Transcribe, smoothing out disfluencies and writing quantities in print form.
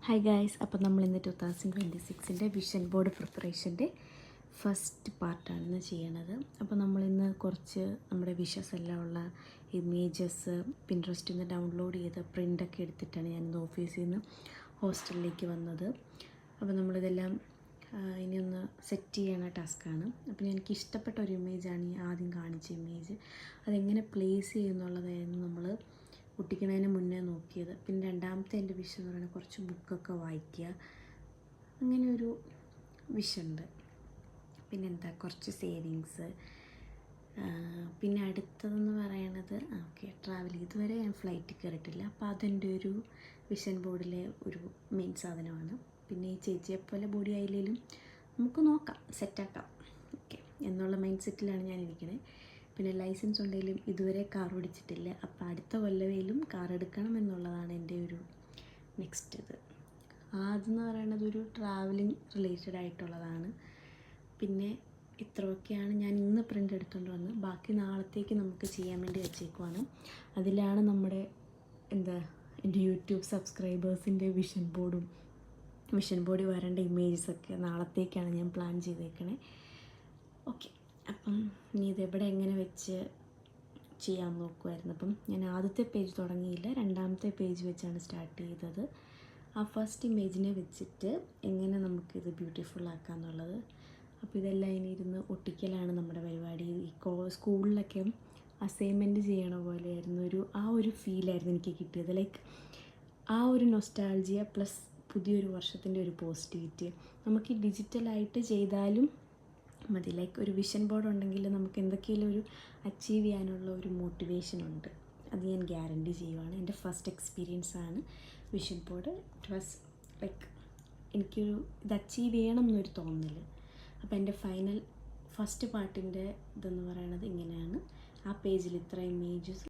Hi guys, അപ്പോൾ നമ്മളിന്ന് 2026 vision board പ്രിപ്പറേഷൻ്റെ first പാർട്ടാണ് ചെയ്യണത്. അപ്പോൾ നമ്മളിന്ന് കുറച്ച് നമ്മുടെ വിഷസ് എല്ലാം ഉള്ള ഇമേജസ് പിൻട്രസ്റ്റിൽ നിന്ന് ഡൗൺലോഡ് ചെയ്ത് പ്രിൻ്റൊക്കെ എടുത്തിട്ടാണ് ഞാനിന്ന് ഓഫീസിൽ നിന്ന് ഹോസ്റ്റലിലേക്ക് വന്നത്. അപ്പോൾ നമ്മളിതെല്ലാം ഇനിയൊന്ന് സെറ്റ് ചെയ്യണ ടാസ്ക്കാണ്. അപ്പോൾ എനിക്ക് ഇഷ്ടപ്പെട്ട ഒരു ഇമേജാണ് ഈ ആദ്യം കാണിച്ച ഇമേജ്. അതെങ്ങനെ പ്ലേസ് ചെയ്യുമെന്നുള്ളതായിരുന്നു നമ്മൾ ഒട്ടിക്കുന്നതിന് മുന്നേ നോക്കിയത്. പിന്നെ രണ്ടാമത്തെ എൻ്റെ വിഷ് എന്ന് പറയുന്നത് കുറച്ച് ബുക്കൊക്കെ വായിക്കുക, അങ്ങനെ ഒരു വിഷുണ്ട്. പിന്നെന്താ കുറച്ച് സേവിങ്സ്. പിന്നെ അടുത്തതെന്ന് പറയണത് ട്രാവൽ. ഇതുവരെ ഞാൻ ഫ്ലൈറ്റിൽ കയറിയിട്ടില്ല, അപ്പോൾ അതെൻ്റെ ഒരു വിഷൻ ബോർഡിലെ ഒരു മെയിൻ സാധനമാണ്. പിന്നെ ഈ ചേച്ചിയെപ്പോലെ ബോഡി ആയില്ലെങ്കിലും നമുക്ക് നോക്കാം, സെറ്റാക്കാം എന്നുള്ള മൈൻഡ് സെറ്റിലാണ് ഞാൻ ഇരിക്കുന്നത്. പിന്നെ ലൈസൻസ് ഉണ്ടെങ്കിലും ഇതുവരെ കാർ ഓടിച്ചിട്ടില്ല, അപ്പോൾ അടുത്ത കൊല്ലവേലും കാർ എടുക്കണം എന്നുള്ളതാണ് എൻ്റെ ഒരു നെക്സ്റ്റ് ഇത്. ആദ്യം പറയുന്നത് ഒരു ട്രാവലിംഗ് റിലേറ്റഡ് ആയിട്ടുള്ളതാണ്. പിന്നെ ഇത്രയൊക്കെയാണ് ഞാൻ ഇന്ന് പ്രിൻ്റ് എടുത്തുകൊണ്ട് വന്ന്. ബാക്കി നാളത്തേക്ക് നമുക്ക് ചെയ്യാൻ വേണ്ടി വെച്ചേക്കുവാണ്. അതിലാണ് നമ്മുടെ എൻ്റെ യൂട്യൂബ് സബ്സ്ക്രൈബേഴ്സിൻ്റെ വിഷൻ ബോർഡിൽ വരേണ്ട ഇമേജസൊക്കെ നാളത്തേക്കാണ് ഞാൻ പ്ലാൻ ചെയ്തേക്കണേ. ഓക്കെ, അപ്പം ഇനി ഇതെവിടെ എങ്ങനെ വെച്ച് ചെയ്യാൻ നോക്കുമായിരുന്നു. അപ്പം ഞാൻ ആദ്യത്തെ പേജ് തുടങ്ങിയില്ല, രണ്ടാമത്തെ പേജ് വെച്ചാണ് സ്റ്റാർട്ട് ചെയ്തത്. ആ ഫസ്റ്റ് ഇമേജിനെ വെച്ചിട്ട് എങ്ങനെ നമുക്കിത് ബ്യൂട്ടിഫുൾ ആക്കാമെന്നുള്ളത്. അപ്പോൾ ഇതെല്ലാം ഇനി ഇരുന്ന് ഒട്ടിക്കലാണ് നമ്മുടെ പരിപാടി. ഈ സ്കൂളിലൊക്കെ അസൈൻമെൻറ്റ് ചെയ്യണ പോലെയായിരുന്നു. ആ ഒരു ഫീലായിരുന്നു എനിക്ക് കിട്ടിയത്. ലൈക്ക് ആ ഒരു നൊസ്റ്റാൾജിയ പ്ലസ് പുതിയൊരു വർഷത്തിൻ്റെ ഒരു പോസിറ്റിവിറ്റി. നമുക്ക് ഈ ഡിജിറ്റലായിട്ട് ചെയ്താലും മതി. ലൈക്ക് ഒരു വിഷൻ ബോർഡ് ഉണ്ടെങ്കിൽ നമുക്ക് എന്തൊക്കെയെങ്കിലും ഒരു അച്ചീവ് ചെയ്യാനുള്ള ഒരു മോട്ടിവേഷൻ ഉണ്ട്. അത് ഞാൻ ഗ്യാരണ്ടി ചെയ്യുവാണ്. എൻ്റെ ഫസ്റ്റ് എക്സ്പീരിയൻസ് ആണ് vision board. It was like എനിക്കൊരു ഇത് അച്ചീവ് ചെയ്യണം എന്നൊരു തോന്നൽ. അപ്പോൾ എൻ്റെ ഫസ്റ്റ് പാർട്ടിൻ്റെ ഇതെന്ന് പറയുന്നത് ഇങ്ങനെയാണ്. ആ പേജിൽ ഇത്ര ഇമേജസ്